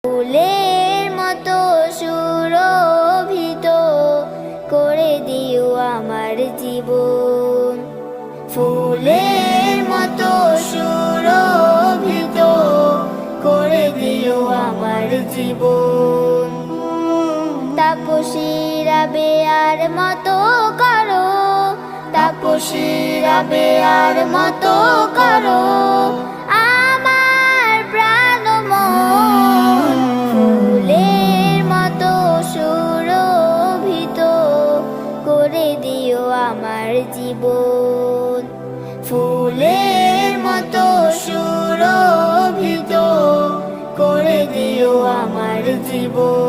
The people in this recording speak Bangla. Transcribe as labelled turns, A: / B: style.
A: ফুলের মতো সুরভিত করে দিও আমার জীবন। ফুলের মতো সুরভিত করে দিও আমার জীবন। তাপসীরা বেয়ার মতো করো, তাপসীরা বেয়ার মতো করো আমার প্রাণ মন। ফুলের মতো সুরভিত করে দিও আমার জীবন। ফুলের মতো সুরভিত করে দিও আমার জীবন।